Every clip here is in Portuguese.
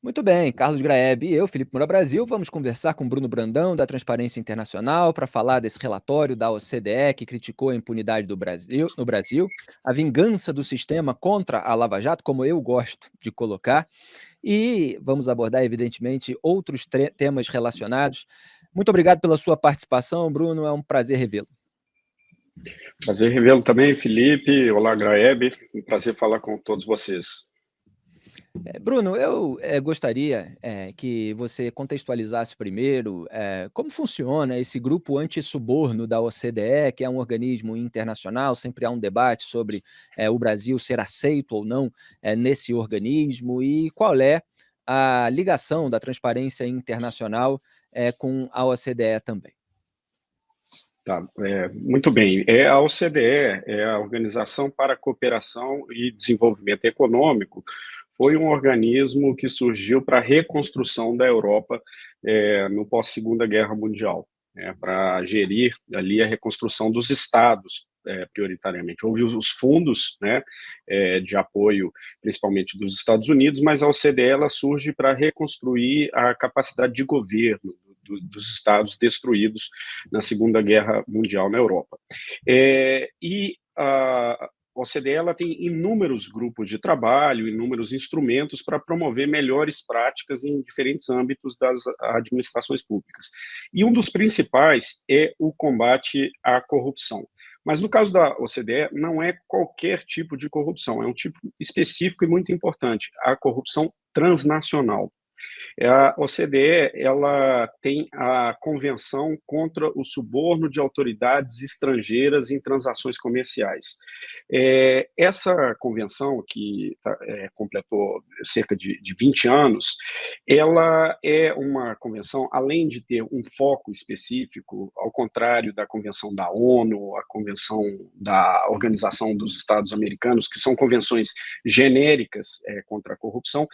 Muito bem, Carlos Graeb e eu, Felipe Moura Brasil, vamos conversar com Bruno Brandão, da Transparência Internacional, para falar desse relatório da OCDE que criticou a impunidade do Brasil, no Brasil, a vingança do sistema contra a Lava Jato, como eu gosto de colocar, e vamos abordar, evidentemente, outros temas relacionados. Muito obrigado pela sua participação, Bruno, é um prazer revê-lo. Prazer revê-lo também, Felipe. Olá, Graeb. Um prazer falar com todos vocês. Bruno, eu gostaria que você contextualizasse primeiro como funciona esse grupo anti-suborno da OCDE, que é um organismo internacional, sempre há um debate sobre o Brasil ser aceito ou não nesse organismo, e qual é a ligação da transparência internacional com a OCDE também. Tá, muito bem. A OCDE é a Organização para a Cooperação e Desenvolvimento Econômico. Foi um organismo que surgiu para a reconstrução da Europa no pós-Segunda Guerra Mundial, para gerir ali a reconstrução dos estados, prioritariamente. Houve os fundos, né, de apoio, principalmente dos Estados Unidos, mas a OCDE ela surge para reconstruir a capacidade de governo dos estados destruídos na Segunda Guerra Mundial na Europa. E a OCDE ela tem inúmeros grupos de trabalho, inúmeros instrumentos para promover melhores práticas em diferentes âmbitos das administrações públicas. E um dos principais é o combate à corrupção. Mas no caso da OCDE, não é qualquer tipo de corrupção, é um tipo específico e muito importante, a corrupção transnacional. A OCDE ela tem a Convenção contra o Suborno de Autoridades Estrangeiras em Transações Comerciais. Essa convenção, que completou cerca de 20 anos, ela é uma convenção, além de ter um foco específico, ao contrário da Convenção da ONU, a Convenção da Organização dos Estados Americanos, que são convenções genéricas contra a corrupção,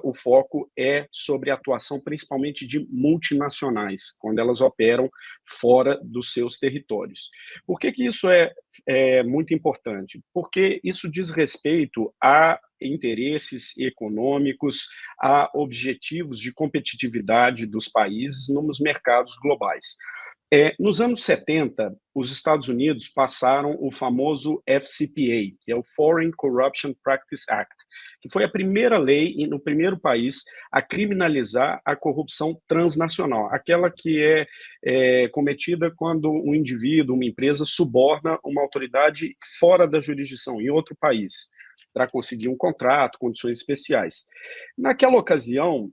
o foco é sobre a atuação principalmente de multinacionais, quando elas operam fora dos seus territórios. Por que isso é muito importante? Porque isso diz respeito a interesses econômicos, a objetivos de competitividade dos países nos mercados globais. Nos anos 70, os Estados Unidos passaram o famoso FCPA, que é o Foreign Corrupt Practices Act, que foi a primeira lei no primeiro país a criminalizar a corrupção transnacional, aquela que é cometida quando um indivíduo, uma empresa, suborna uma autoridade fora da jurisdição, em outro país, para conseguir um contrato, condições especiais. Naquela ocasião,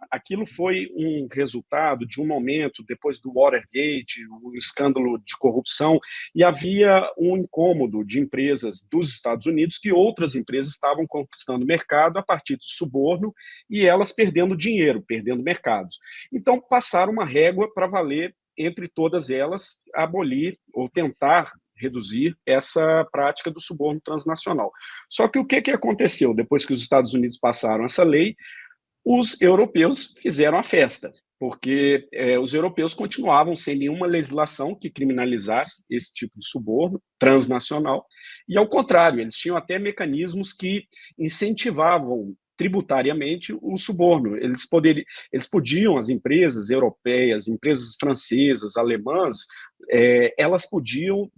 aquilo foi um resultado de um momento, depois do Watergate, o escândalo de corrupção, e havia um incômodo de empresas dos Estados Unidos que outras empresas estavam conquistando mercado a partir do suborno e elas perdendo dinheiro, perdendo mercados. Então, passaram uma régua para valer entre todas elas, abolir ou tentar reduzir essa prática do suborno transnacional. Só que o que aconteceu depois que os Estados Unidos passaram essa lei? Os europeus fizeram a festa, porque os europeus continuavam sem nenhuma legislação que criminalizasse esse tipo de suborno transnacional, e ao contrário, eles tinham até mecanismos que incentivavam tributariamente o suborno. Eles podiam, as empresas europeias, empresas francesas, alemãs, elas podiam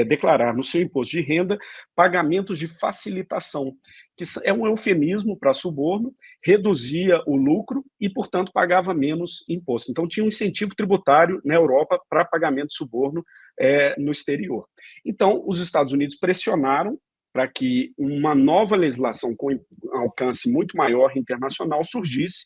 declarar no seu imposto de renda pagamentos de facilitação, que é um eufemismo para suborno, reduzia o lucro e, portanto, pagava menos imposto. Então, tinha um incentivo tributário na Europa para pagamento de suborno no exterior. Então, os Estados Unidos pressionaram para que uma nova legislação com alcance muito maior internacional surgisse,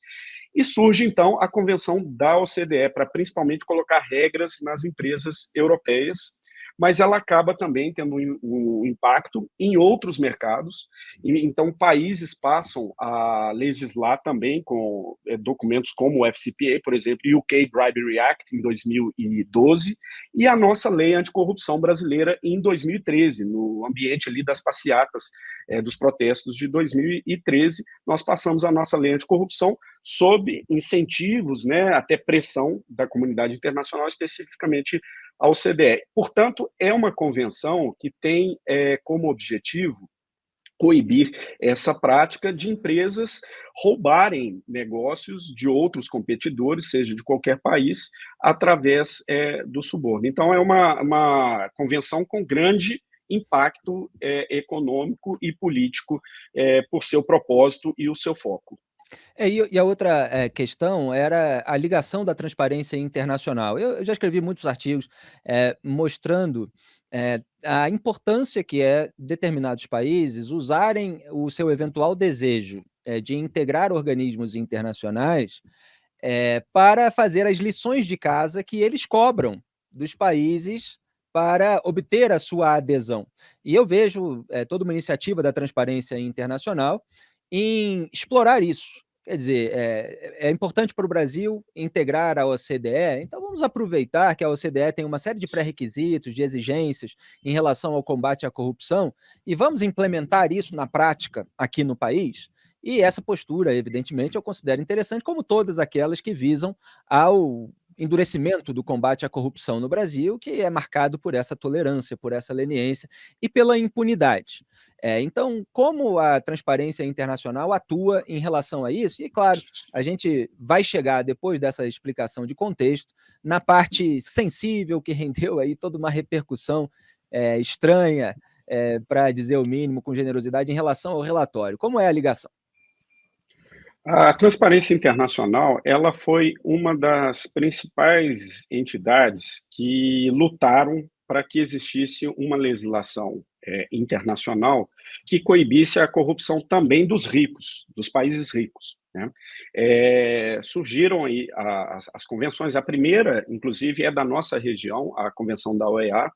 e surge, então, a Convenção da OCDE, para principalmente colocar regras nas empresas europeias, mas ela acaba também tendo um impacto em outros mercados. Então, países passam a legislar também com documentos como o FCPA, por exemplo, e o UK Bribery Act, em 2012, e a nossa lei anticorrupção brasileira em 2013, no ambiente ali das passeatas, dos protestos de 2013, nós passamos a nossa lei anticorrupção sob incentivos, né, até pressão da comunidade internacional, especificamente a OCDE. Portanto, é uma convenção que tem como objetivo coibir essa prática de empresas roubarem negócios de outros competidores, seja de qualquer país, através do suborno. Então, é uma convenção com grande impacto econômico e político por seu propósito e o seu foco. E a outra, questão era a ligação da transparência internacional. Eu já escrevi muitos artigos, mostrando, a importância que é determinados países usarem o seu eventual desejo, de integrar organismos internacionais, para fazer as lições de casa que eles cobram dos países para obter a sua adesão. E eu vejo, toda uma iniciativa da transparência internacional em explorar isso. Quer dizer, é importante para o Brasil integrar a OCDE, então vamos aproveitar que a OCDE tem uma série de pré-requisitos, de exigências em relação ao combate à corrupção, e vamos implementar isso na prática aqui no país? E essa postura, evidentemente, eu considero interessante, como todas aquelas que visam ao endurecimento do combate à corrupção no Brasil, que é marcado por essa tolerância, por essa leniência e pela impunidade. Então, como a transparência internacional atua em relação a isso? E, claro, a gente vai chegar, depois dessa explicação de contexto, na parte sensível que rendeu aí toda uma repercussão estranha, para dizer o mínimo, com generosidade, em relação ao relatório. Como é a ligação? A Transparência Internacional, ela foi uma das principais entidades que lutaram para que existisse uma legislação internacional que coibisse a corrupção também dos ricos, dos países ricos, né? Surgiram aí as convenções, a primeira, inclusive, é da nossa região, a Convenção da OEA,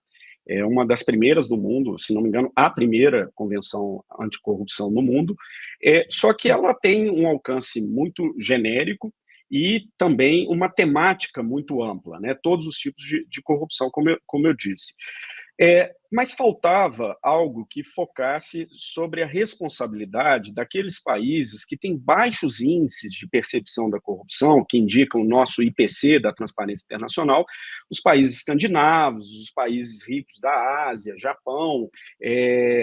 é uma das primeiras do mundo, se não me engano, a primeira convenção anticorrupção no mundo, só que ela tem um alcance muito genérico e também uma temática muito ampla, né? Todos os tipos de corrupção, como eu disse. Mas faltava algo que focasse sobre a responsabilidade daqueles países que têm baixos índices de percepção da corrupção, que indicam o nosso IPC da Transparência Internacional, os países escandinavos, os países ricos da Ásia, Japão,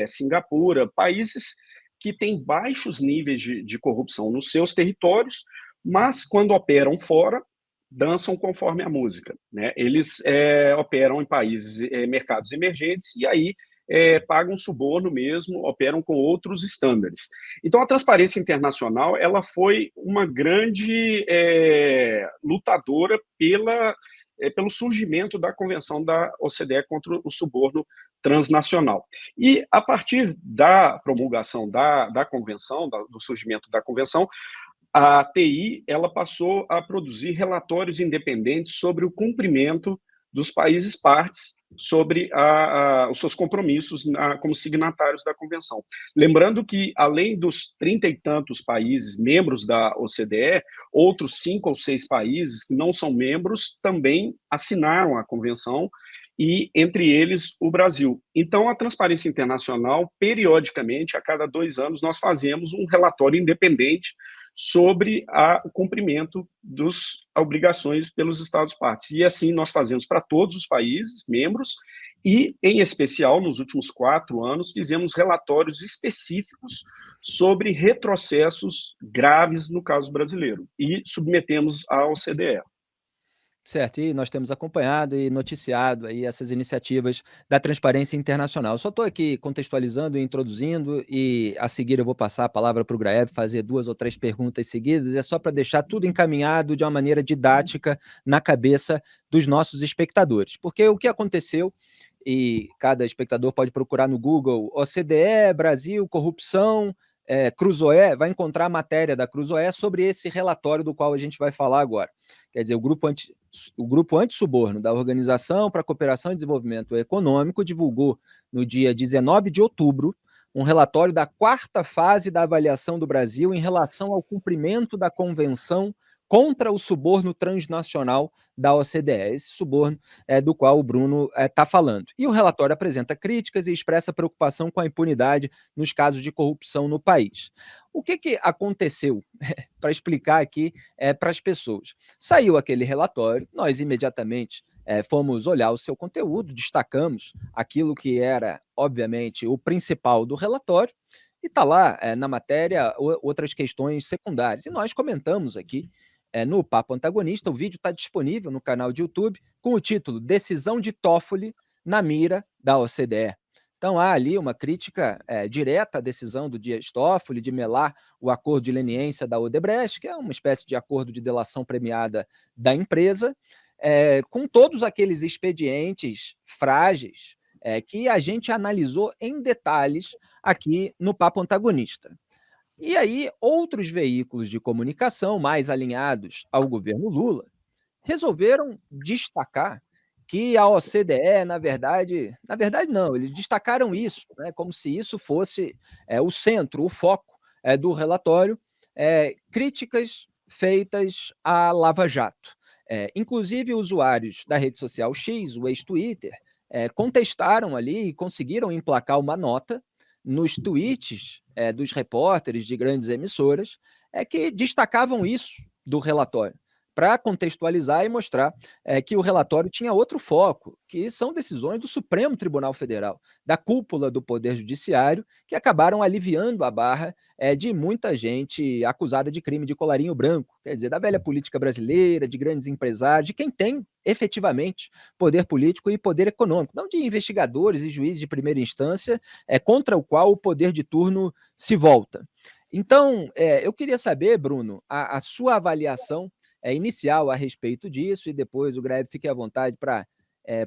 Singapura, países que têm baixos níveis de corrupção nos seus territórios, mas quando operam fora, dançam conforme a música, né? Eles operam em países, mercados emergentes, e aí pagam suborno mesmo, operam com outros estándares. Então, a Transparência Internacional, ela foi uma grande lutadora pelo surgimento da Convenção da OCDE contra o suborno transnacional. E, a partir da promulgação da Convenção, do surgimento da Convenção, a TI ela passou a produzir relatórios independentes sobre o cumprimento dos países partes sobre os seus compromissos como signatários da convenção. Lembrando que, além dos 30 e tantos países membros da OCDE, outros 5 ou 6 países que não são membros também assinaram a convenção, e entre eles o Brasil. Então, a Transparência Internacional, periodicamente, a cada 2 anos, nós fazemos um relatório independente sobre o cumprimento das obrigações pelos Estados-partes. E assim nós fazemos para todos os países membros e, em especial, nos últimos 4 anos, fizemos relatórios específicos sobre retrocessos graves no caso brasileiro e submetemos à OCDE. Certo, e nós temos acompanhado e noticiado aí essas iniciativas da transparência internacional. Eu só estou aqui contextualizando e introduzindo, e a seguir eu vou passar a palavra para o Graeb, fazer 2 ou 3 perguntas seguidas, é só para deixar tudo encaminhado de uma maneira didática na cabeça dos nossos espectadores. Porque o que aconteceu, e cada espectador pode procurar no Google, OCDE, Brasil, corrupção, Cruzoé, vai encontrar a matéria da Cruzoé sobre esse relatório do qual a gente vai falar agora. Quer dizer, o grupo anti-suborno da Organização para a Cooperação e Desenvolvimento Econômico divulgou no dia 19 de outubro um relatório da 4ª fase da avaliação do Brasil em relação ao cumprimento da Convenção contra o suborno transnacional da OCDE, esse suborno do qual o Bruno está falando. E o relatório apresenta críticas e expressa preocupação com a impunidade nos casos de corrupção no país. O que aconteceu? Para explicar aqui para as pessoas. Saiu aquele relatório, nós imediatamente fomos olhar o seu conteúdo, destacamos aquilo que era, obviamente, o principal do relatório, e está lá na matéria outras questões secundárias. E nós comentamos aqui no Papo Antagonista, o vídeo está disponível no canal de YouTube, com o título Decisão de Toffoli na mira da OCDE. Então há ali uma crítica direta à decisão do Dias Toffoli de melar o acordo de leniência da Odebrecht, que é uma espécie de acordo de delação premiada da empresa, com todos aqueles expedientes frágeis que a gente analisou em detalhes aqui no Papo Antagonista. E aí, outros veículos de comunicação mais alinhados ao governo Lula resolveram destacar que a OCDE, na verdade não, eles destacaram isso, né, como se isso fosse o centro, o foco do relatório, críticas feitas à Lava Jato. Inclusive, usuários da rede social X, o ex-Twitter, contestaram ali e conseguiram emplacar uma nota nos tweets dos repórteres de grandes emissoras que destacavam isso do relatório, para contextualizar e mostrar que o relatório tinha outro foco, que são decisões do Supremo Tribunal Federal, da cúpula do Poder Judiciário, que acabaram aliviando a barra de muita gente acusada de crime de colarinho branco, quer dizer, da velha política brasileira, de grandes empresários, de quem tem efetivamente poder político e poder econômico, não de investigadores e juízes de primeira instância, contra o qual o poder de turno se volta. Então, eu queria saber, Bruno, a sua avaliação inicial a respeito disso, e depois o Greve fique à vontade para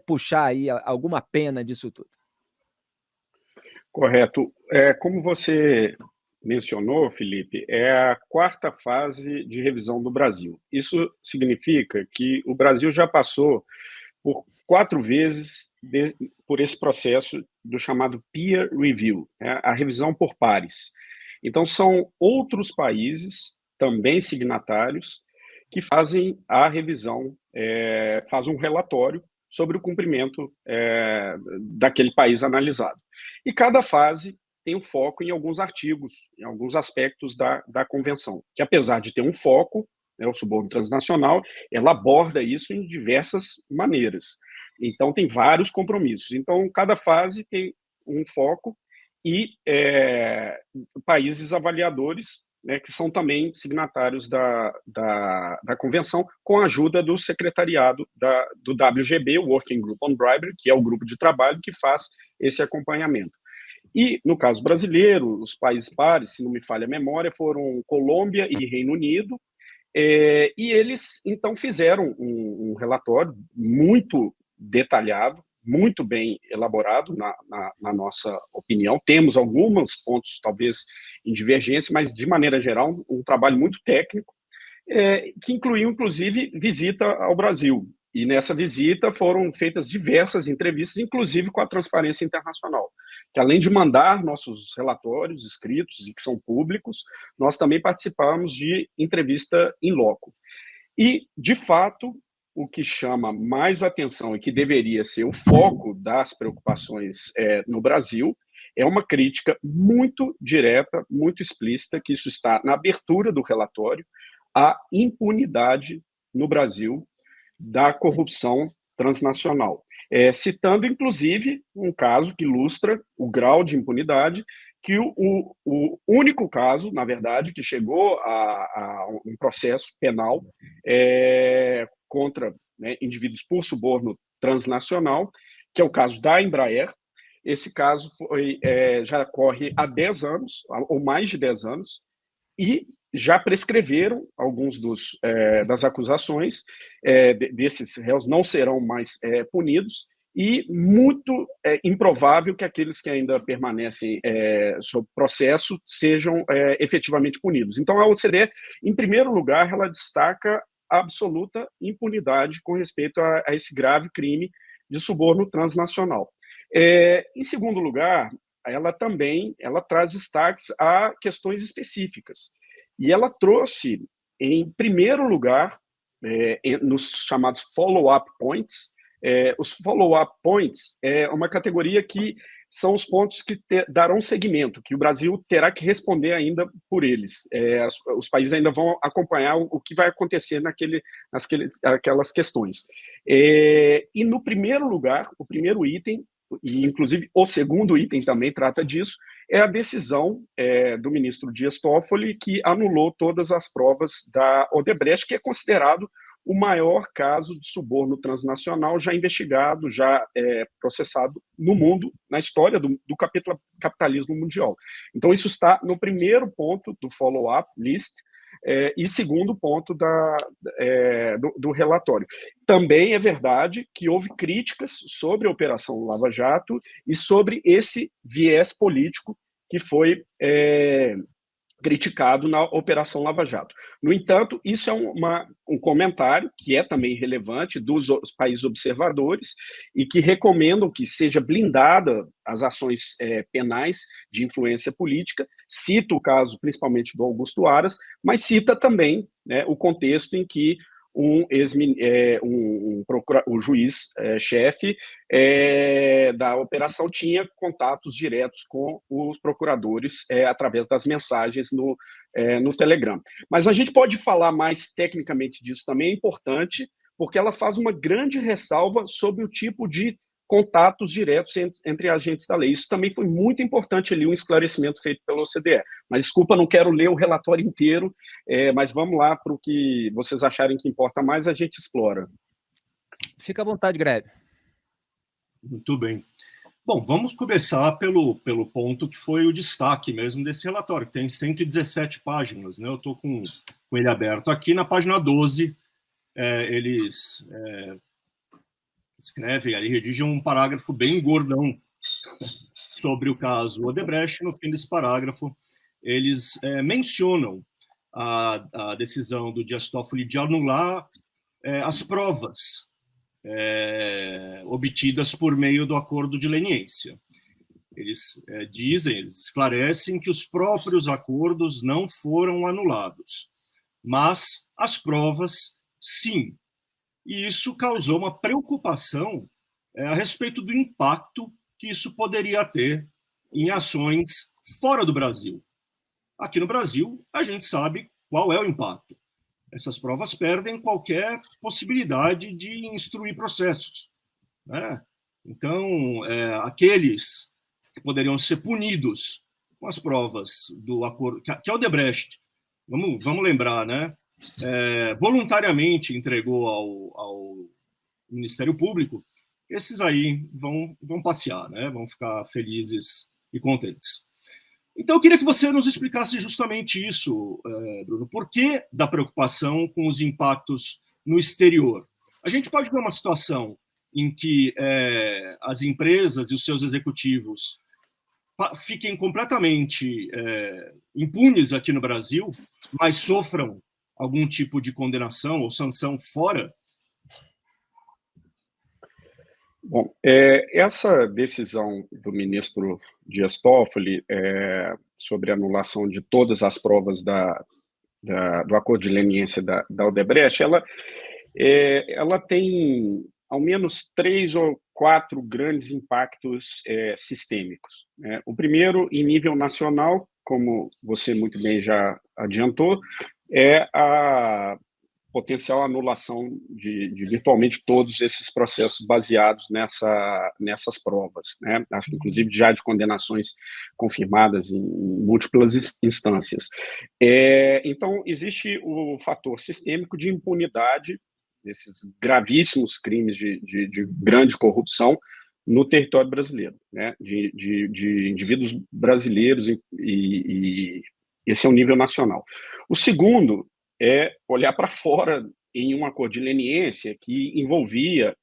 puxar aí alguma pena disso tudo. Correto. Como você mencionou, Felipe, é a quarta fase de revisão do Brasil. Isso significa que o Brasil já passou por 4 vezes por esse processo do chamado peer review, a revisão por pares. Então, são outros países, também signatários, que fazem a revisão, fazem um relatório sobre o cumprimento daquele país analisado. E cada fase tem um foco em alguns artigos, em alguns aspectos da convenção, que apesar de ter um foco, o suborno transnacional, ela aborda isso em diversas maneiras. Então, tem vários compromissos. Então, cada fase tem um foco e países avaliadores, que são também signatários da convenção, com a ajuda do secretariado do WGB, o Working Group on Bribery, que é o grupo de trabalho que faz esse acompanhamento. E, no caso brasileiro, os países pares, se não me falha a memória, foram Colômbia e Reino Unido, e eles, então, fizeram um relatório muito detalhado, muito bem elaborado, na nossa opinião. Temos alguns pontos, talvez, em divergência, mas, de maneira geral, um trabalho muito técnico, que incluiu, inclusive, visita ao Brasil. E nessa visita foram feitas diversas entrevistas, inclusive com a Transparência Internacional, que além de mandar nossos relatórios escritos e que são públicos, nós também participamos de entrevista in loco. E, de fato, o que chama mais atenção e que deveria ser o foco das preocupações no Brasil é uma crítica muito direta, muito explícita, que isso está na abertura do relatório, à impunidade no Brasil da corrupção transnacional. Citando, inclusive, um caso que ilustra o grau de impunidade, que o único caso, na verdade, que chegou a um processo penal contra indivíduos por suborno transnacional, que é o caso da Embraer. Esse caso já corre há 10 anos, ou mais de 10 anos, e já prescreveram alguns das acusações, desses réus não serão mais punidos, e muito improvável que aqueles que ainda permanecem sob processo sejam efetivamente punidos. Então, a OCDE, em primeiro lugar, ela destaca a absoluta impunidade com respeito a esse grave crime de suborno transnacional. Em segundo lugar, ela traz destaques a questões específicas. E ela trouxe, em primeiro lugar, nos chamados follow-up points. Os follow-up points é uma categoria que são os pontos que darão seguimento, que o Brasil terá que responder ainda por eles. Os países ainda vão acompanhar o que vai acontecer naquelas questões. E, no primeiro lugar, o primeiro item, e inclusive o segundo item também trata disso, é a decisão do ministro Dias Toffoli, que anulou todas as provas da Odebrecht, que é considerado o maior caso de suborno transnacional já investigado, já processado no mundo, na história do capitalismo mundial. Então, isso está no primeiro ponto do follow-up list, e segundo ponto do relatório. Também é verdade que houve críticas sobre a Operação Lava Jato e sobre esse viés político que foi criticado na Operação Lava Jato. No entanto, isso é um comentário que é também relevante dos países observadores e que recomendam que seja blindada as ações penais de influência política. Cita o caso principalmente do Augusto Aras, mas cita também, né, o contexto em que o juiz-chefe da operação tinha contatos diretos com os procuradores através das mensagens no Telegram. Mas a gente pode falar mais tecnicamente disso também, é importante, porque ela faz uma grande ressalva sobre o tipo de contatos diretos entre agentes da lei. Isso também foi muito importante ali, um esclarecimento feito pela OCDE. Mas, desculpa, não quero ler o relatório inteiro, mas vamos lá para o que vocês acharem que importa mais, a gente explora. Fica à vontade, Grebe. Muito bem. Bom, vamos começar pelo ponto que foi o destaque mesmo desse relatório, que tem 117 páginas, né? Eu estou com ele aberto aqui. Na página 12, eles escrevem ali, redigem um parágrafo bem gordão sobre o caso Odebrecht. No fim desse parágrafo, eles mencionam a decisão do Dias Toffoli de anular as provas obtidas por meio do acordo de leniência. Eles eles esclarecem que os próprios acordos não foram anulados, mas as provas, sim. E isso causou uma preocupação a respeito do impacto que isso poderia ter em ações fora do Brasil. Aqui no Brasil, a gente sabe qual é o impacto. Essas provas perdem qualquer possibilidade de instruir processos, né? Então, aqueles que poderiam ser punidos com as provas do acordo, que a Odebrecht, vamos lembrar, né? Voluntariamente entregou ao Ministério Público, esses aí vão passear, né? Vão ficar felizes e contentes. Então, eu queria que você nos explicasse justamente isso, Bruno. Por que da preocupação com os impactos no exterior? A gente pode ver uma situação em que as empresas e os seus executivos fiquem completamente impunes aqui no Brasil, mas sofram algum tipo de condenação ou sanção fora? Bom, essa decisão do ministro Dias Toffoli sobre a anulação de todas as provas do acordo de leniência da Odebrecht, ela tem ao menos 3 ou 4 grandes impactos sistêmicos, né? O primeiro, em nível nacional, como você muito bem já adiantou, é a potencial anulação de virtualmente todos esses processos baseados nessas provas, né? Inclusive já de condenações confirmadas em múltiplas instâncias. Então, existe o fator sistêmico de impunidade desses gravíssimos crimes de grande corrupção no território brasileiro, né? De indivíduos brasileiros, e esse é o nível nacional. O segundo é olhar para fora em um acordo de leniência que envolvia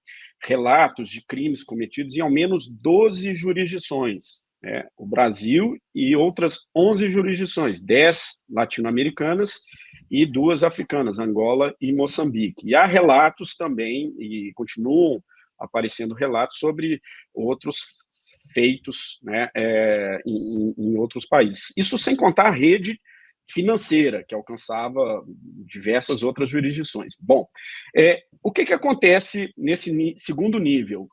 relatos de crimes cometidos em ao menos 12 jurisdições, né? O Brasil e outras 11 jurisdições, 10 latino-americanas e 2 africanas, Angola e Moçambique. E há relatos também, e continuam aparecendo relatos sobre outros feitos, né, em outros países. Isso sem contar a rede financeira, que alcançava diversas outras jurisdições. Bom, o que acontece nesse segundo nível?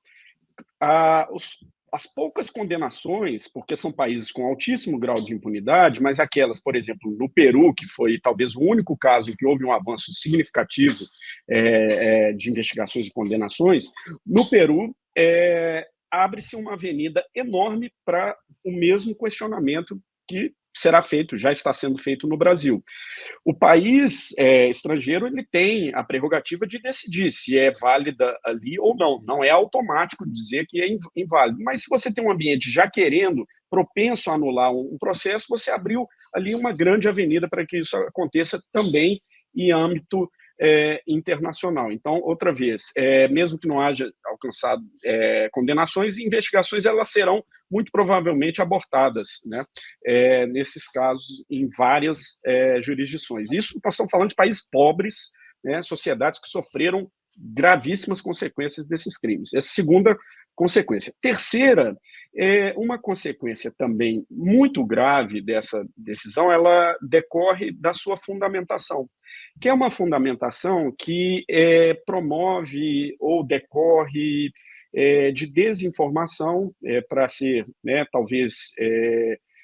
As poucas condenações, porque são países com altíssimo grau de impunidade, mas aquelas, por exemplo, no Peru, que foi talvez o único caso em que houve um avanço significativo de investigações e condenações, no Peru, abre-se uma avenida enorme para o mesmo questionamento que será feito, já está sendo feito no Brasil. O país estrangeiro ele tem a prerrogativa de decidir se é válida ali ou não. Não é automático dizer que é inválido. Mas se você tem um ambiente já querendo, propenso a anular um processo, você abriu ali uma grande avenida para que isso aconteça também em âmbito internacional. Então, outra vez, mesmo que não haja alcançado condenações, investigações elas serão muito provavelmente abortadas, né? Nesses casos, em várias jurisdições. Isso nós estamos falando de países pobres, né? Sociedades que sofreram gravíssimas consequências desses crimes. Essa segunda consequência. Terceira, uma consequência também muito grave dessa decisão, ela decorre da sua fundamentação, que é uma fundamentação que promove ou decorre de desinformação, para ser, né, talvez,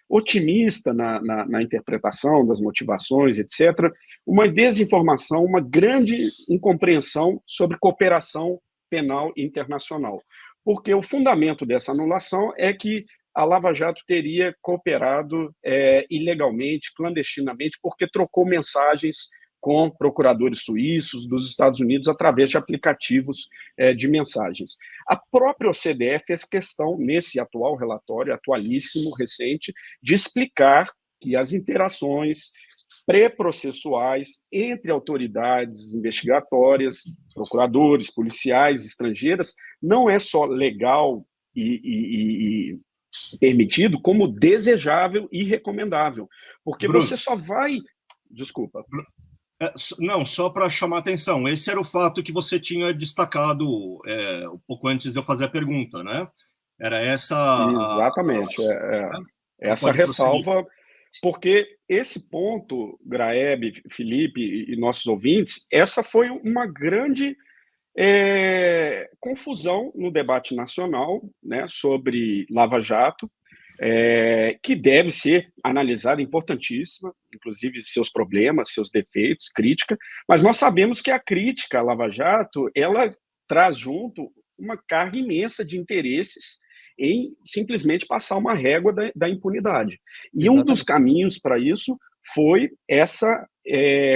otimista na interpretação das motivações, etc., uma desinformação, uma grande incompreensão sobre cooperação penal internacional. Porque o fundamento dessa anulação é que a Lava Jato teria cooperado ilegalmente, clandestinamente, porque trocou mensagens com procuradores suíços dos Estados Unidos através de aplicativos de mensagens. A própria OCDE fez questão, nesse atual relatório, atualíssimo, recente, de explicar que as interações pré-processuais entre autoridades investigatórias, procuradores, policiais, estrangeiras, não é só legal e permitido, como desejável e recomendável. Porque Bruno, você só vai... Desculpa. Não, só para chamar a atenção, esse era o fato que você tinha destacado um pouco antes de eu fazer a pergunta, né? Era essa... Exatamente. Essa ressalva, porque esse ponto, Graeb, Felipe e nossos ouvintes, essa foi uma grande confusão no debate nacional, né, sobre Lava Jato, que deve ser analisada, importantíssima, inclusive seus problemas, seus defeitos, crítica, mas nós sabemos que a crítica à Lava Jato, ela traz junto uma carga imensa de interesses em simplesmente passar uma régua da impunidade. E Exatamente. um dos caminhos para isso foi essa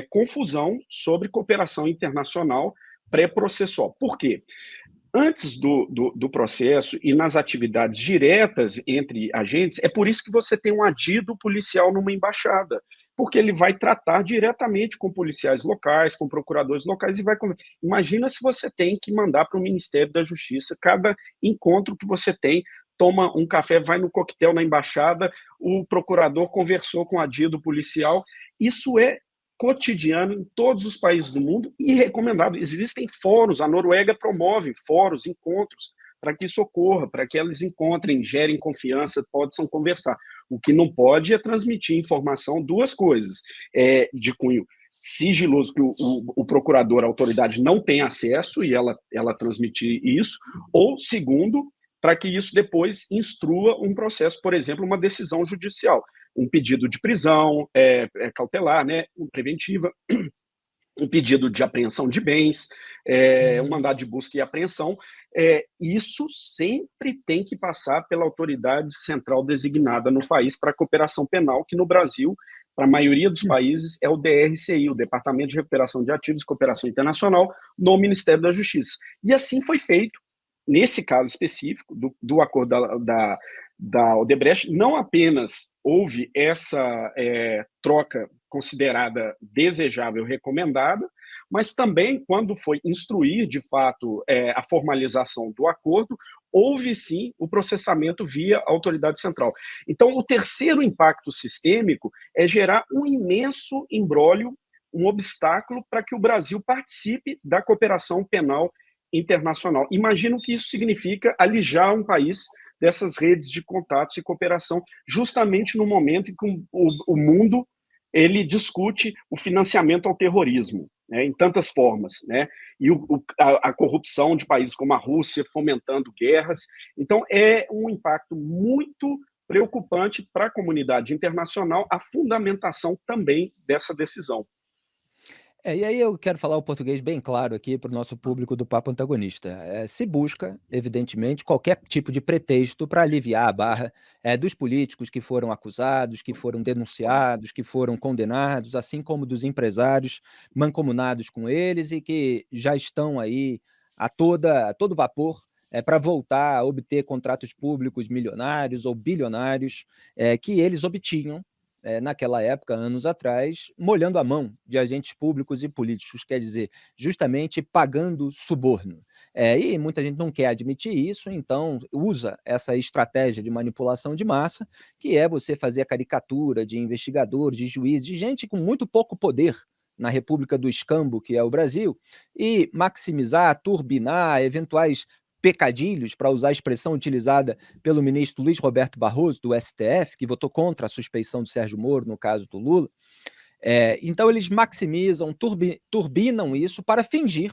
confusão sobre cooperação internacional pré-processual. Por quê? Antes do processo e nas atividades diretas entre agentes, é por isso que você tem um adido policial numa embaixada, porque ele vai tratar diretamente com policiais locais, com procuradores locais e vai... Imagina se você tem que mandar para o Ministério da Justiça, cada encontro que você tem, toma um café, vai no coquetel na embaixada, o procurador conversou com o adido policial, isso é cotidiano em todos os países do mundo e recomendado. Existem fóruns, a Noruega promove fóruns, encontros, para que isso ocorra, para que eles encontrem, gerem confiança, possam conversar. O que não pode é transmitir informação, duas coisas, de cunho sigiloso, que o procurador, a autoridade não tem acesso e ela transmitir isso, ou segundo, para que isso depois instrua um processo, por exemplo, uma decisão judicial, um pedido de prisão cautelar, né, preventiva, um pedido de apreensão de bens, um mandado de busca e apreensão. Isso sempre tem que passar pela autoridade central designada no país para a cooperação penal, que no Brasil, para a maioria dos países, é o DRCI, o Departamento de Recuperação de Ativos e Cooperação Internacional, no Ministério da Justiça. E assim foi feito. Nesse caso específico, do acordo da Odebrecht, não apenas houve essa troca considerada desejável, recomendada, mas também, quando foi instruir, de fato, a formalização do acordo, houve, sim, o processamento via autoridade central. Então, o terceiro impacto sistêmico é gerar um imenso imbróglio, um obstáculo para que o Brasil participe da cooperação penal internacional. Imagino que isso significa alijar um país dessas redes de contatos e cooperação, justamente no momento em que o mundo ele discute o financiamento ao terrorismo, né, em tantas formas, né, e a corrupção de países como a Rússia fomentando guerras. Então, é um impacto muito preocupante para a comunidade internacional a fundamentação também dessa decisão. E aí eu quero falar o português bem claro aqui para o nosso público do Papo Antagonista. Se busca, evidentemente, qualquer tipo de pretexto para aliviar a barra dos políticos que foram acusados, que foram denunciados, que foram condenados, assim como dos empresários mancomunados com eles e que já estão aí a todo vapor para voltar a obter contratos públicos milionários ou bilionários que eles obtinham naquela época, anos atrás, molhando a mão de agentes públicos e políticos, quer dizer, justamente pagando suborno. E muita gente não quer admitir isso, então usa essa estratégia de manipulação de massa, que é você fazer a caricatura de investigadores, de juízes, de gente com muito pouco poder na República do Escambo, que é o Brasil, e maximizar, turbinar eventuais pecadilhos, para usar a expressão utilizada pelo ministro Luiz Roberto Barroso, do STF, que votou contra a suspeição do Sérgio Moro, no caso do Lula. Então, eles maximizam, turbinam isso para fingir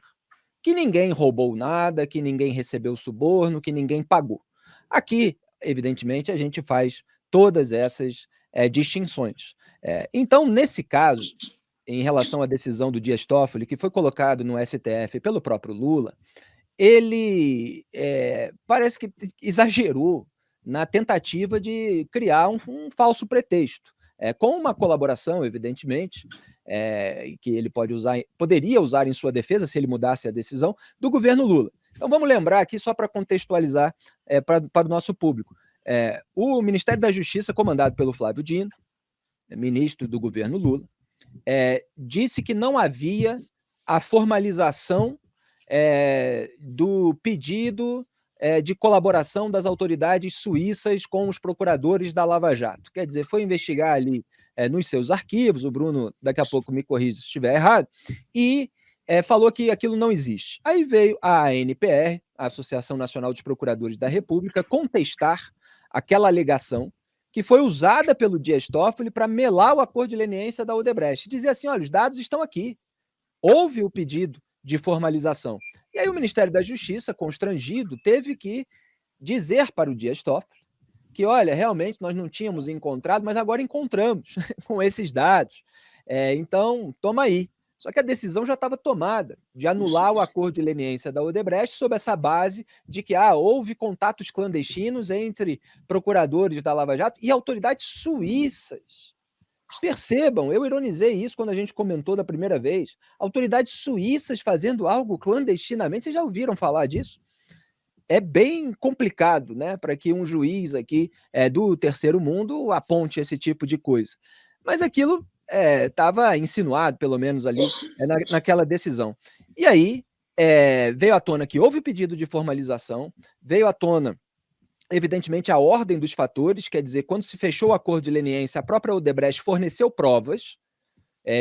que ninguém roubou nada, que ninguém recebeu suborno, que ninguém pagou. Aqui, evidentemente, a gente faz todas essas distinções. Então, nesse caso, em relação à decisão do Dias Toffoli, que foi colocado no STF pelo próprio Lula, ele parece que exagerou na tentativa de criar um falso pretexto, com uma colaboração, evidentemente, que ele poderia usar em sua defesa, se ele mudasse a decisão, do governo Lula. Então vamos lembrar aqui, só para contextualizar para o nosso público. O Ministério da Justiça, comandado pelo Flávio Dino, ministro do governo Lula, disse que não havia a formalização do pedido de colaboração das autoridades suíças com os procuradores da Lava Jato. Quer dizer, foi investigar ali nos seus arquivos, o Bruno daqui a pouco me corrige se estiver errado, e falou que aquilo não existe. Aí veio a ANPR, a Associação Nacional dos Procuradores da República, contestar aquela alegação que foi usada pelo Dias Toffoli para melar o acordo de leniência da Odebrecht. Dizia assim, olha, os dados estão aqui. Houve o pedido de formalização. E aí o Ministério da Justiça, constrangido, teve que dizer para o Dias Toffoli que, olha, realmente nós não tínhamos encontrado, mas agora encontramos com esses dados. Então, toma aí. Só que a decisão já estava tomada de anular o acordo de leniência da Odebrecht sob essa base de que houve contatos clandestinos entre procuradores da Lava Jato e autoridades suíças. Percebam, eu ironizei isso quando a gente comentou da primeira vez. Autoridades suíças fazendo algo clandestinamente, vocês já ouviram falar disso? É bem complicado, né, para que um juiz aqui do terceiro mundo aponte esse tipo de coisa. Mas aquilo estava insinuado, pelo menos ali, naquela decisão. E aí veio à tona que houve pedido de formalização, veio à tona evidentemente, a ordem dos fatores, quer dizer, quando se fechou o acordo de leniência, a própria Odebrecht forneceu provas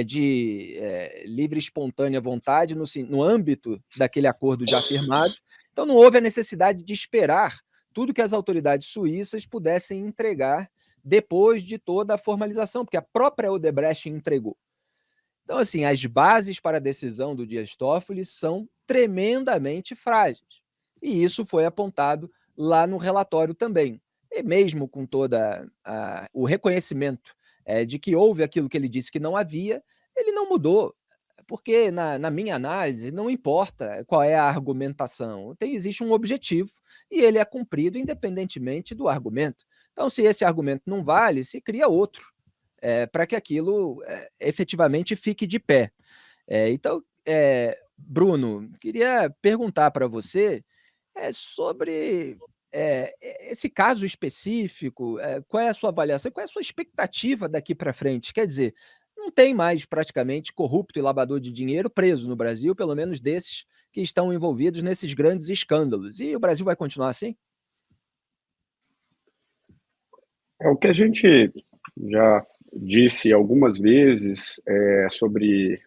de livre e espontânea vontade no âmbito daquele acordo já firmado. Então, não houve a necessidade de esperar tudo que as autoridades suíças pudessem entregar depois de toda a formalização, porque a própria Odebrecht entregou. Então, assim, as bases para a decisão do Dias Toffoli são tremendamente frágeis. E isso foi apontado lá no relatório também. E mesmo com todo o reconhecimento de que houve aquilo que ele disse que não havia, ele não mudou, porque na minha análise não importa qual é a argumentação, existe um objetivo e ele é cumprido independentemente do argumento. Então, se esse argumento não vale, se cria outro, para que aquilo efetivamente fique de pé. Então, Bruno, queria perguntar para você sobre esse caso específico, qual é a sua avaliação, qual é a sua expectativa daqui para frente? Quer dizer, não tem mais praticamente corrupto e lavador de dinheiro preso no Brasil, pelo menos desses que estão envolvidos nesses grandes escândalos. E o Brasil vai continuar assim? O que a gente já disse algumas vezes sobre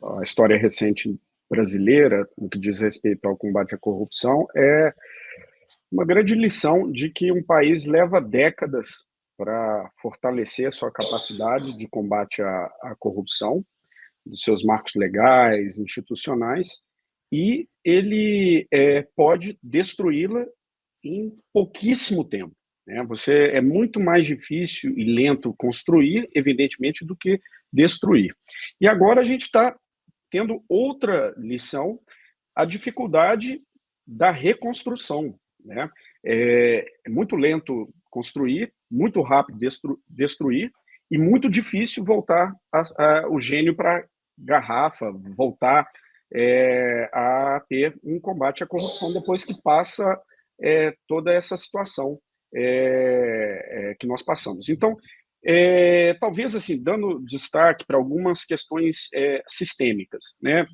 a história recente brasileira, no que diz respeito ao combate à corrupção, é uma grande lição de que um país leva décadas para fortalecer a sua capacidade de combate à corrupção, dos seus marcos legais, institucionais, e ele pode destruí-la em pouquíssimo tempo. É muito mais difícil e lento construir, evidentemente, do que destruir. E agora a gente está tendo outra lição, a dificuldade da reconstrução, né? É muito lento construir, muito rápido destruir, e muito difícil voltar o gênio para a garrafa, voltar a ter um combate à corrupção depois que passa toda essa situação que nós passamos. Então, talvez assim, dando destaque para algumas questões sistêmicas, né?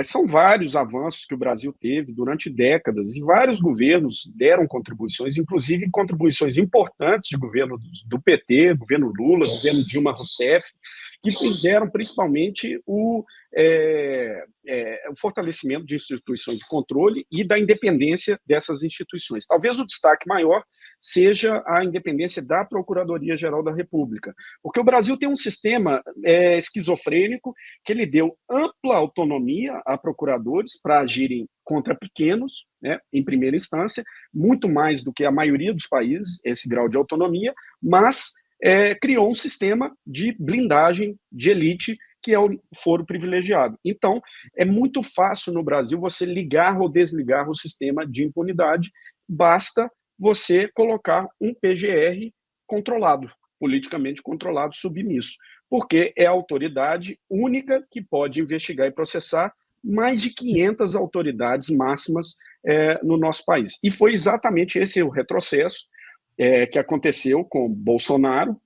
São vários avanços que o Brasil teve durante décadas, e vários governos deram contribuições, inclusive contribuições importantes de governo do PT, governo Lula, governo Dilma Rousseff, que fizeram principalmente o fortalecimento de instituições de controle e da independência dessas instituições. Talvez o destaque maior seja a independência da Procuradoria-Geral da República, porque o Brasil tem um sistema esquizofrênico que ele deu ampla autonomia a procuradores para agirem contra pequenos, né, em primeira instância, muito mais do que a maioria dos países, esse grau de autonomia, mas criou um sistema de blindagem de elite, que é o foro privilegiado. Então, é muito fácil no Brasil você ligar ou desligar o sistema de impunidade, basta você colocar um PGR controlado, politicamente controlado, submisso, porque é a autoridade única que pode investigar e processar mais de 500 autoridades máximas no nosso país. E foi exatamente esse o retrocesso que aconteceu com Bolsonaro,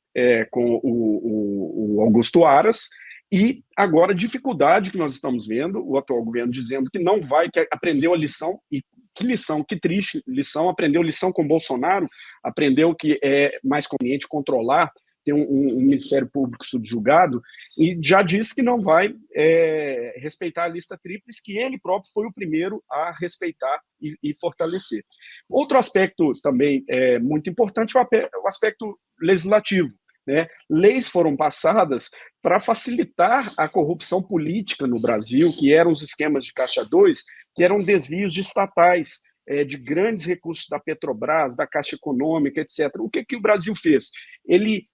com o Augusto Aras, e agora a dificuldade que nós estamos vendo, o atual governo dizendo que não vai, que aprendeu a lição, e que lição, que triste lição, aprendeu lição com Bolsonaro, aprendeu que é mais conveniente controlar, ter um Ministério Público subjugado, e já disse que não vai respeitar a lista tríplice, que ele próprio foi o primeiro a respeitar e fortalecer. Outro aspecto também muito importante é o aspecto legislativo, né? Leis foram passadas para facilitar a corrupção política no Brasil, que eram os esquemas de Caixa 2, que eram desvios de estatais, de grandes recursos da Petrobras, da Caixa Econômica, etc. O que o Brasil fez? Ele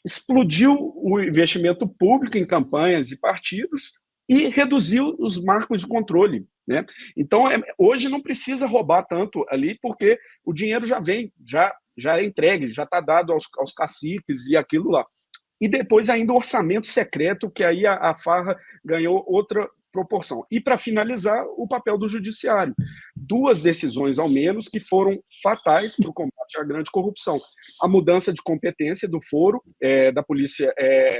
explodiu o investimento público em campanhas e partidos e reduziu os marcos de controle, né? Então, hoje não precisa roubar tanto ali, porque o dinheiro já vem, já é entregue, já está dado aos caciques e aquilo lá. E depois ainda o orçamento secreto, que aí a farra ganhou outra proporção. E, para finalizar, o papel do judiciário. 2 decisões, ao menos, que foram fatais para o combate à grande corrupção. A mudança de competência do foro, da Polícia,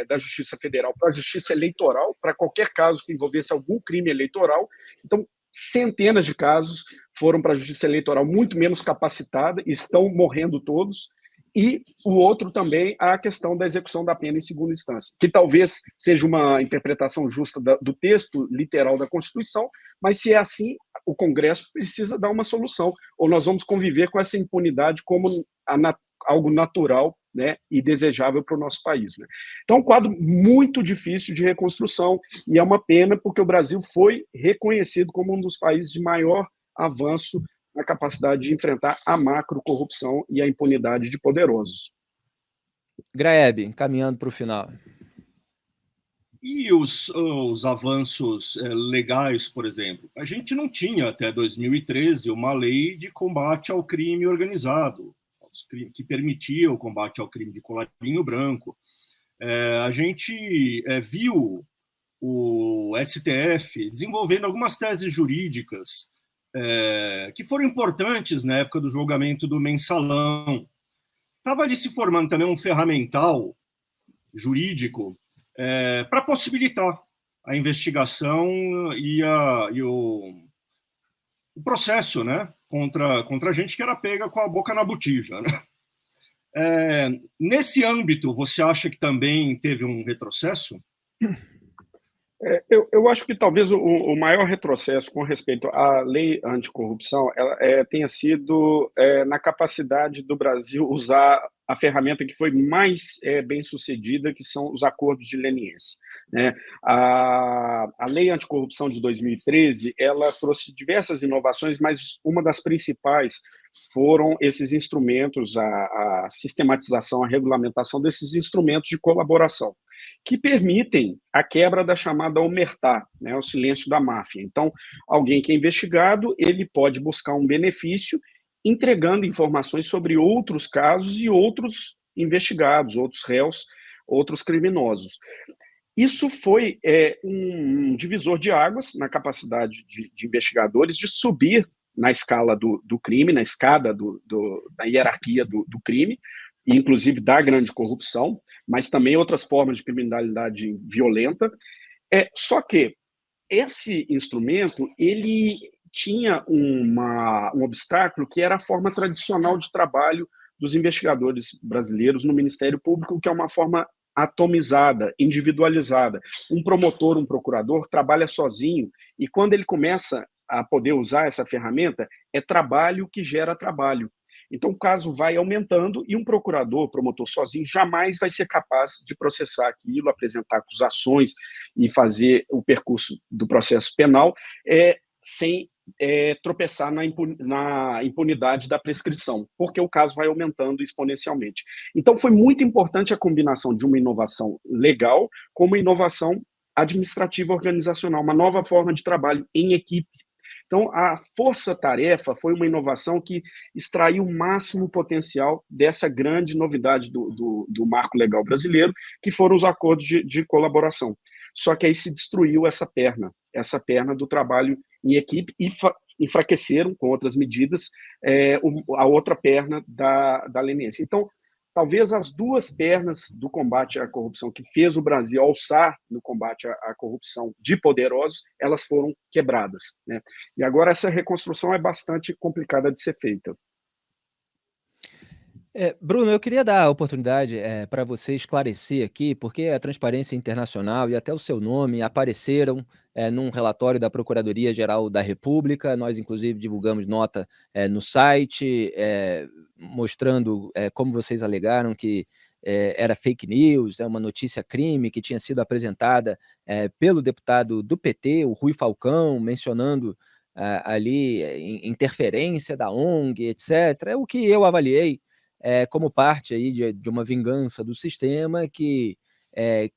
da Justiça Federal para a Justiça Eleitoral, para qualquer caso que envolvesse algum crime eleitoral. Então, centenas de casos foram para a Justiça Eleitoral muito menos capacitada, estão morrendo todos. E o outro também, a questão da execução da pena em segunda instância, que talvez seja uma interpretação justa do texto literal da Constituição, mas se é assim, o Congresso precisa dar uma solução, ou nós vamos conviver com essa impunidade como algo natural, né, e desejável para o nosso país, né? Então, um quadro muito difícil de reconstrução, e é uma pena porque o Brasil foi reconhecido como um dos países de maior avanço na capacidade de enfrentar a macro-corrupção e a impunidade de poderosos. Graeb, caminhando para o final. E os avanços legais, por exemplo? A gente não tinha, até 2013, uma lei de combate ao crime organizado, que permitia o combate ao crime de colarinho branco. A gente viu o STF desenvolvendo algumas teses jurídicas que foram importantes na época do julgamento do Mensalão. Estava ali se formando também um ferramental jurídico para possibilitar a investigação e o processo, né, contra a gente que era pega com a boca na botija, né? Nesse âmbito, você acha que também teve um retrocesso? Eu acho que talvez o maior retrocesso com respeito à lei anticorrupção tenha sido na capacidade do Brasil usar a ferramenta que foi mais bem sucedida, que são os acordos de leniência, né? A lei anticorrupção de 2013, ela trouxe diversas inovações, mas uma das principais foram esses instrumentos, a sistematização, a regulamentação desses instrumentos de colaboração. que permitem a quebra da chamada omertà, né, o silêncio da máfia. Então, alguém que é investigado, ele pode buscar um benefício entregando informações sobre outros casos e outros investigados, outros réus, outros criminosos. Isso foi um divisor de águas na capacidade de investigadores de subir na escala do crime, na escada da hierarquia do crime, inclusive da grande corrupção, mas também outras formas de criminalidade violenta. Só que esse instrumento, ele tinha um obstáculo que era a forma tradicional de trabalho dos investigadores brasileiros no Ministério Público, que é uma forma atomizada, individualizada. Um promotor, um procurador trabalha sozinho e quando ele começa a poder usar essa ferramenta, é trabalho que gera trabalho. Então, o caso vai aumentando e um procurador, promotor sozinho, jamais vai ser capaz de processar aquilo, apresentar acusações e fazer o percurso do processo penal sem tropeçar na impunidade da prescrição, porque o caso vai aumentando exponencialmente. Então, foi muito importante a combinação de uma inovação legal com uma inovação administrativa organizacional, uma nova forma de trabalho em equipe. Então, a força-tarefa foi uma inovação que extraiu o máximo potencial dessa grande novidade do marco legal brasileiro, que foram os acordos de colaboração. Só que aí se destruiu essa perna do trabalho em equipe e enfraqueceram, com outras medidas, a outra perna da leniência. Então, talvez as duas pernas do combate à corrupção que fez o Brasil alçar no combate à corrupção de poderosos, elas foram quebradas, né? E agora essa reconstrução é bastante complicada de ser feita. Bruno, eu queria dar a oportunidade para você esclarecer aqui, porque a Transparência Internacional e até o seu nome apareceram num relatório da Procuradoria-Geral da República. Nós, inclusive, divulgamos nota no site, mostrando como vocês alegaram que era fake news, uma notícia crime que tinha sido apresentada pelo deputado do PT, o Rui Falcão, mencionando ali interferência da ONG, etc. É o que eu avaliei como parte aí de uma vingança do sistema que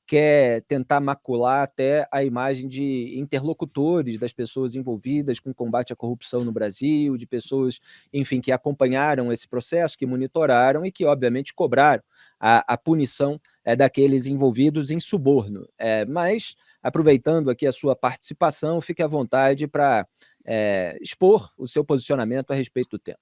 quer tentar macular até a imagem de interlocutores das pessoas envolvidas com o combate à corrupção no Brasil, de pessoas, enfim, que acompanharam esse processo, que monitoraram e que, obviamente, cobraram a punição daqueles envolvidos em suborno. Mas, aproveitando aqui a sua participação, fique à vontade para expor o seu posicionamento a respeito do tema.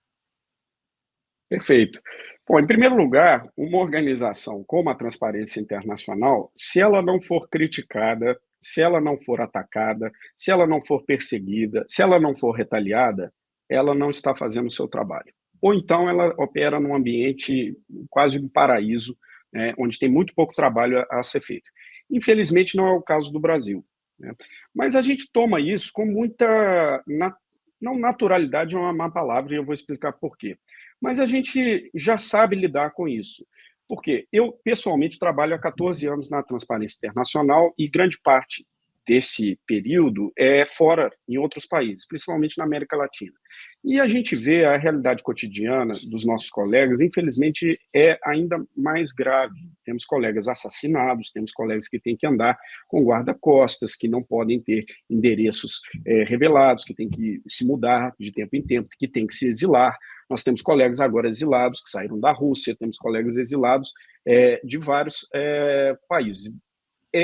Perfeito. Bom, em primeiro lugar, uma organização como a Transparência Internacional, se ela não for criticada, se ela não for atacada, se ela não for perseguida, se ela não for retaliada, ela não está fazendo o seu trabalho. Ou então ela opera num ambiente quase um paraíso, né, onde tem muito pouco trabalho a ser feito. Infelizmente, não é o caso do Brasil, né? Mas a gente toma isso com muita... Não, naturalidade é uma má palavra e eu vou explicar por quê. Mas a gente já sabe lidar com isso. Porque eu, pessoalmente, trabalho há 14 anos na Transparência Internacional e grande parte desse período é fora, em outros países, principalmente na América Latina. E a gente vê a realidade cotidiana dos nossos colegas, infelizmente, é ainda mais grave. Temos colegas assassinados, temos colegas que têm que andar com guarda-costas, que não podem ter endereços revelados, que têm que se mudar de tempo em tempo, que têm que se exilar. Nós temos colegas agora exilados que saíram da Rússia, temos colegas exilados de vários países.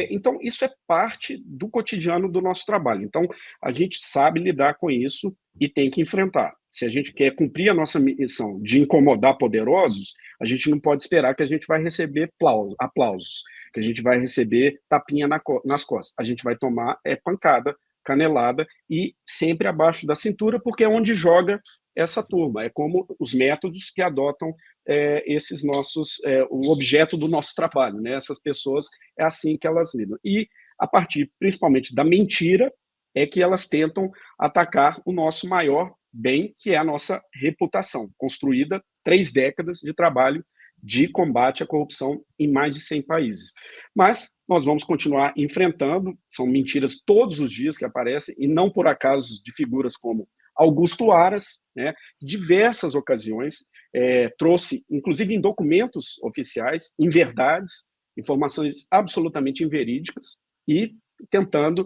Então, isso é parte do cotidiano do nosso trabalho. Então, a gente sabe lidar com isso e tem que enfrentar. Se a gente quer cumprir a nossa missão de incomodar poderosos, a gente não pode esperar que a gente vai receber aplausos, que a gente vai receber tapinha nas costas. A gente vai tomar pancada, canelada e sempre abaixo da cintura, porque é onde joga essa turma. É como os métodos que adotam esses nossos, o objeto do nosso trabalho, né? Essas pessoas, é assim que elas lidam. E, a partir, principalmente, da mentira, é que elas tentam atacar o nosso maior bem, que é a nossa reputação, construída 3 décadas de trabalho de combate à corrupção em mais de 100 países. Mas nós vamos continuar enfrentando, são mentiras todos os dias que aparecem, e não por acaso de figuras como Augusto Aras, né, diversas ocasiões, trouxe, inclusive em documentos oficiais, em verdades, informações absolutamente inverídicas e tentando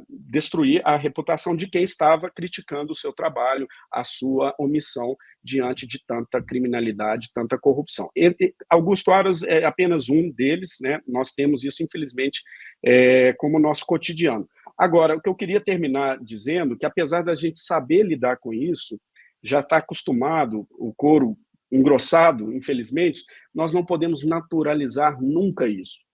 destruir a reputação de quem estava criticando o seu trabalho, a sua omissão diante de tanta criminalidade, tanta corrupção. Augusto Aras é apenas um deles, né? Nós temos isso, infelizmente, como nosso cotidiano. Agora, o que eu queria terminar dizendo que, apesar da gente saber lidar com isso, já está acostumado, o couro engrossado, infelizmente, nós não podemos naturalizar nunca isso,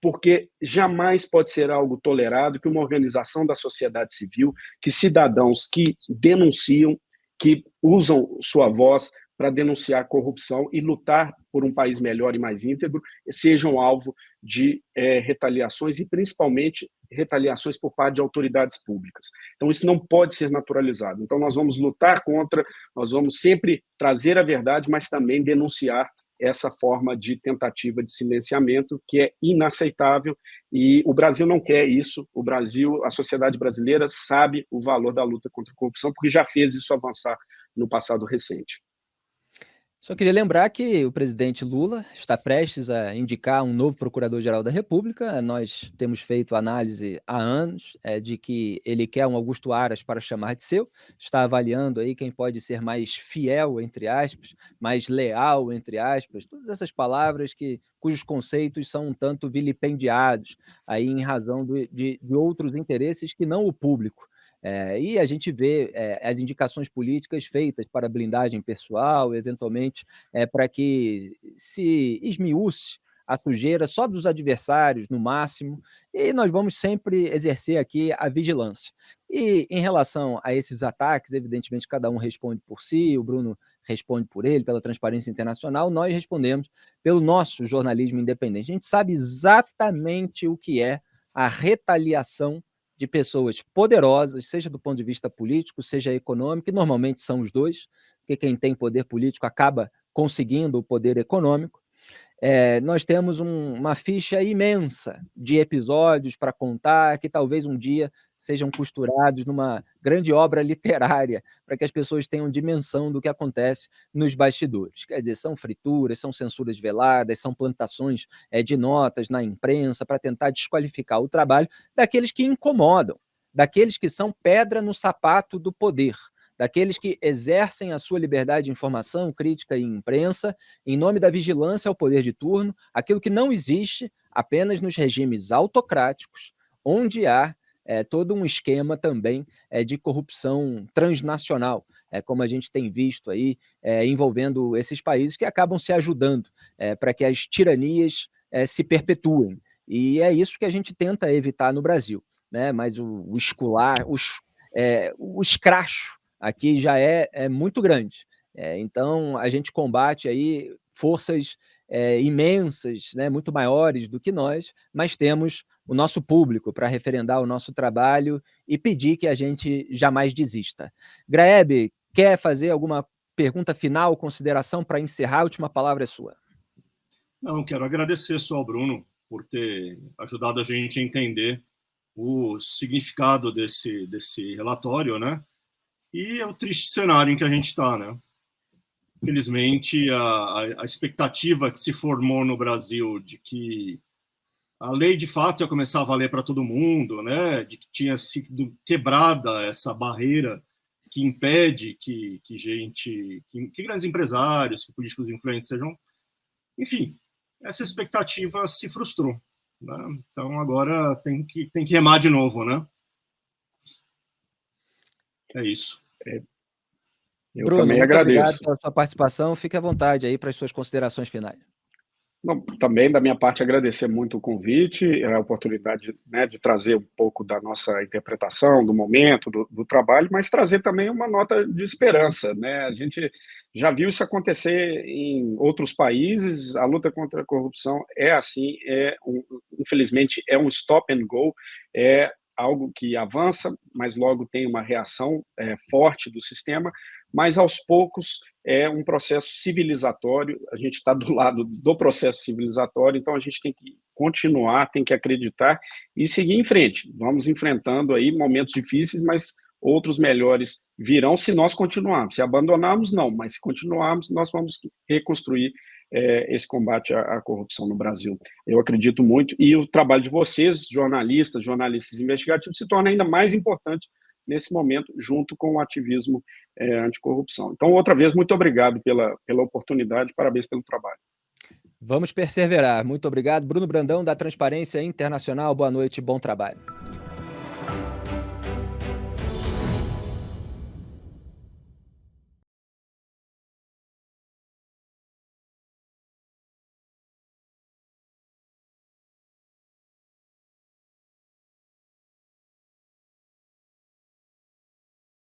porque jamais pode ser algo tolerado que uma organização da sociedade civil, que cidadãos que denunciam, que usam sua voz para denunciar corrupção e lutar por um país melhor e mais íntegro, sejam alvo de retaliações e, principalmente, retaliações por parte de autoridades públicas. Então, isso não pode ser naturalizado. Então, nós vamos lutar contra, nós vamos sempre trazer a verdade, mas também denunciar essa forma de tentativa de silenciamento que é inaceitável, e o Brasil não quer isso. O Brasil, a sociedade brasileira sabe o valor da luta contra a corrupção, porque já fez isso avançar no passado recente. Só queria lembrar que o presidente Lula está prestes a indicar um novo procurador-geral da República. Nós temos feito análise há anos de que ele quer um Augusto Aras para chamar de seu. Está avaliando aí quem pode ser mais fiel, entre aspas, mais leal, entre aspas, todas essas palavras cujos conceitos são um tanto vilipendiados aí em razão de outros interesses que não o público. E a gente vê as indicações políticas feitas para blindagem pessoal, eventualmente para que se esmiúce a sujeira só dos adversários, no máximo, e nós vamos sempre exercer aqui a vigilância. E em relação a esses ataques, evidentemente cada um responde por si, o Bruno responde por ele, pela Transparência Internacional, nós respondemos pelo nosso jornalismo independente. A gente sabe exatamente o que é a retaliação de pessoas poderosas, seja do ponto de vista político, seja econômico, e normalmente são os dois, porque quem tem poder político acaba conseguindo o poder econômico. Nós temos uma ficha imensa de episódios para contar, que talvez um dia sejam costurados numa grande obra literária, para que as pessoas tenham dimensão do que acontece nos bastidores. Quer dizer, são frituras, são censuras veladas, são plantações de notas na imprensa para tentar desqualificar o trabalho daqueles que incomodam, daqueles que são pedra no sapato do poder, daqueles que exercem a sua liberdade de informação, crítica e imprensa, em nome da vigilância ao poder de turno, aquilo que não existe apenas nos regimes autocráticos, onde há todo um esquema também de corrupção transnacional, como a gente tem visto aí, envolvendo esses países que acabam se ajudando para que as tiranias se perpetuem. E é isso que a gente tenta evitar no Brasil, né? Mas o escracho aqui já é muito grande. Então, a gente combate aí forças imensas, né, muito maiores do que nós, mas temos o nosso público para referendar o nosso trabalho e pedir que a gente jamais desista. Graeb, quer fazer alguma pergunta final, consideração para encerrar? A última palavra é sua. Não, quero agradecer só ao Bruno por ter ajudado a gente a entender o significado desse relatório, né? E é o triste cenário em que a gente está, né? Infelizmente, a expectativa que se formou no Brasil de que a lei, de fato, ia começar a valer para todo mundo, né? De que tinha sido quebrada essa barreira que impede que grandes empresários, que políticos influentes sejam... Enfim, essa expectativa se frustrou, né? Então, agora tem que remar de novo, né? É isso. Eu Bruno, também muito agradeço. Obrigado pela sua participação. Fique à vontade aí para as suas considerações finais. Não, também, da minha parte, agradecer muito o convite, a oportunidade, né, de trazer um pouco da nossa interpretação, do momento, do trabalho, mas trazer também uma nota de esperança, né? A gente já viu isso acontecer em outros países. A luta contra a corrupção é assim, infelizmente, é um stop and go, é algo que avança, mas logo tem uma reação forte do sistema, mas aos poucos é um processo civilizatório. A gente está do lado do processo civilizatório, então a gente tem que continuar, tem que acreditar e seguir em frente. Vamos enfrentando aí momentos difíceis, mas outros melhores virão se nós continuarmos. Se abandonarmos, não, mas se continuarmos, nós vamos reconstruir esse combate à corrupção no Brasil. Eu acredito muito, e o trabalho de vocês, jornalistas investigativos, se torna ainda mais importante nesse momento, junto com o ativismo anticorrupção. Então, outra vez, muito obrigado pela oportunidade, parabéns pelo trabalho. Vamos perseverar. Muito obrigado. Bruno Brandão, da Transparência Internacional. Boa noite e bom trabalho.